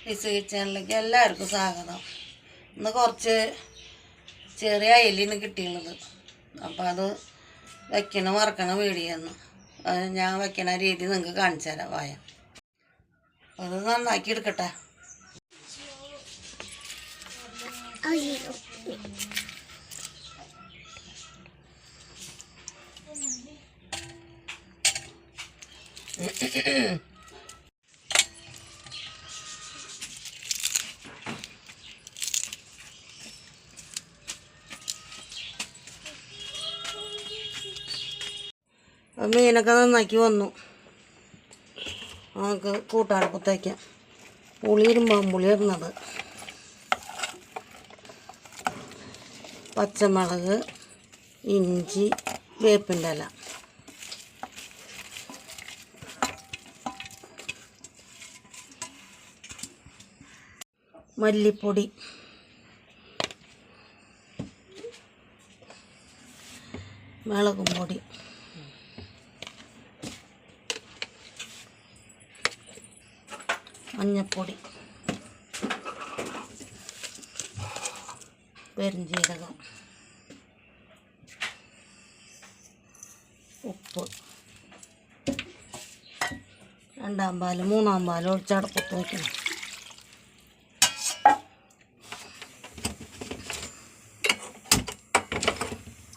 ലിസി കിച്ചണിലേക്ക് എല്ലാവർക്കും സ്വാഗതം. ഇന്ന് കുറച്ച് ചെറിയ അയിലാണ് കിട്ടിയുള്ളത്. അപ്പോൾ അത് വറക്കണ വീഡിയോന്ന് അത് ഞാൻ വയ്ക്കണ രീതി നിങ്ങൾക്ക് കാണിച്ചു തരാം. വായ അത് നന്നാക്കി എടുക്കട്ടെ. മീനൊക്കെ നന്നാക്കി വന്നു. നമുക്ക് കൂട്ടാടപ്പത്തേക്കാം. പുളി ഇരുമ്പാമ്പുളി ഇടുന്നത്, പച്ചമുളക്, ഇഞ്ചി, വേപ്പിൻ്റെ ഇല, മല്ലിപ്പൊടി, മുളകും പൊടി, മഞ്ഞൾപ്പൊടി, പെരുംജീരകം, ഉപ്പ്, രണ്ടാം പാല് മൂന്നാം പാല് ഒഴിച്ച് അടപ്പത്ത് വയ്ക്കണം.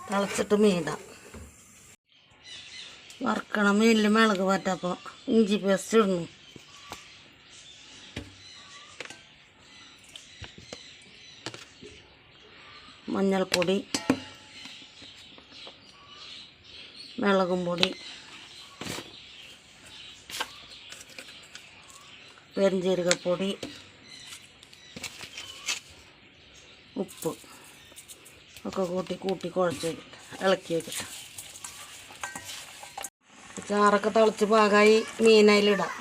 തിളച്ചിട്ട് മീനിടാം. വറുക്കണം. മീനിൽ മുളക് പറ്റപ്പോൾ ഇഞ്ചി പേസ്റ്റ് ഇടുന്നു. മഞ്ഞൾപ്പൊടി, മുളകും പൊടി, പെരുംജീരകപ്പൊടി, ഉപ്പ് ഒക്കെ കൂട്ടി കുഴച്ച് ഇളക്കി വയ്ക്കട്ടെ. ചാറൊക്കെ തിളച്ച് പാകമായി മീനയിലിടാം.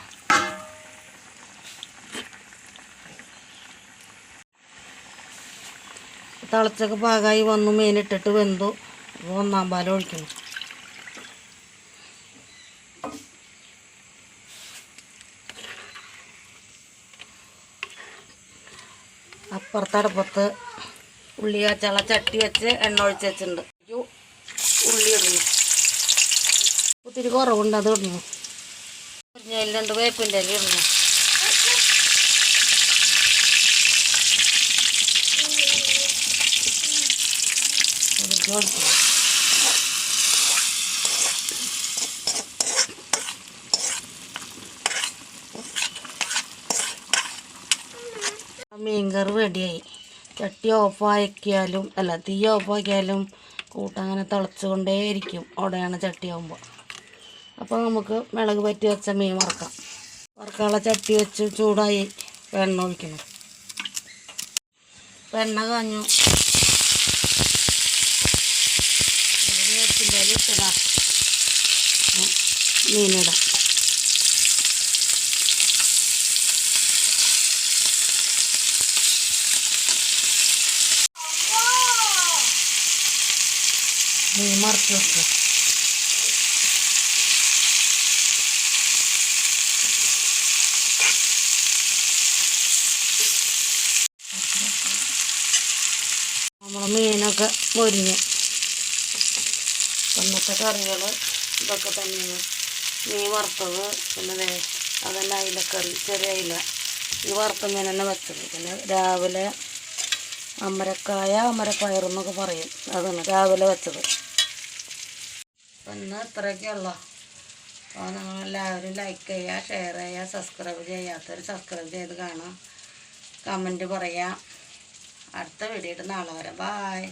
തിളച്ചൊക്കെ പാകമായി വന്നു. മീനിട്ടിട്ട് വെന്തു. ഒന്നാം പാൽ ഒഴിക്കണം. അപ്പുറത്തടുപ്പത്ത് ഉള്ളി കാച്ചുള്ള ചട്ടി വെച്ച് എണ്ണ ഒഴിച്ച് വെച്ചിട്ടുണ്ട്. ഉള്ളി ഇടുന്നു. ഒത്തിരി കുറവുണ്ട്, അത് ഇടുന്നു. മുരിങ്ങയിൽ 2 വേപ്പിൻ്റെ ഇല ഇടുന്നു. മീൻകറി റെഡിയായി. ചട്ടി ഓഫാക്കിയാലും തീ ഓഫാക്കിയാലും കൂട്ടങ്ങനെ തിളച്ചുകൊണ്ടേയിരിക്കും അവിടെയാണ് ചട്ടിയാകുമ്പോൾ. അപ്പോൾ നമുക്ക് മുളക് പറ്റി വെച്ച മീൻ വറുക്കാം. വറുക്കാനുള്ള ചട്ടി വെച്ച് ചൂടായി എണ്ണ ഒഴിക്കണം. എണ്ണ കാഞ്ഞു. വേപ്പിൻ്റെ ഇല ഇട്ടതാ. മീനിടാം. മീൻ മറച്ച് വെക്കുക. നമ്മളെ മീനൊക്കെ മൊരിഞ്ഞ്. ഇന്നത്തെ കറികൾ ഇതൊക്കെ തന്നെയാണ്. മീൻ വറുത്തത്, പിന്നെ അതെല്ലാം അയിലക്കറി, ചെറിയ അയില. ഈ വറുത്ത മീൻ തന്നെ വെച്ചത്. പിന്നെ രാവിലെ അമരപ്പയറെന്നൊക്കെ പറയും, അതാണ് രാവിലെ വെച്ചത്. പിന്നെ ഇത്രയൊക്കെയുള്ളൂ. അപ്പോൾ നിങ്ങളെല്ലാവരും ലൈക്ക് ചെയ്യുക, ഷെയർ ചെയ്യുക, സബ്സ്ക്രൈബ് ചെയ്യാത്തവർ സബ്സ്ക്രൈബ് ചെയ്ത് കാണാം, കമൻറ്റ് പറയുക. അടുത്ത വീഡിയോ നാളെ വരെ. ബായ്.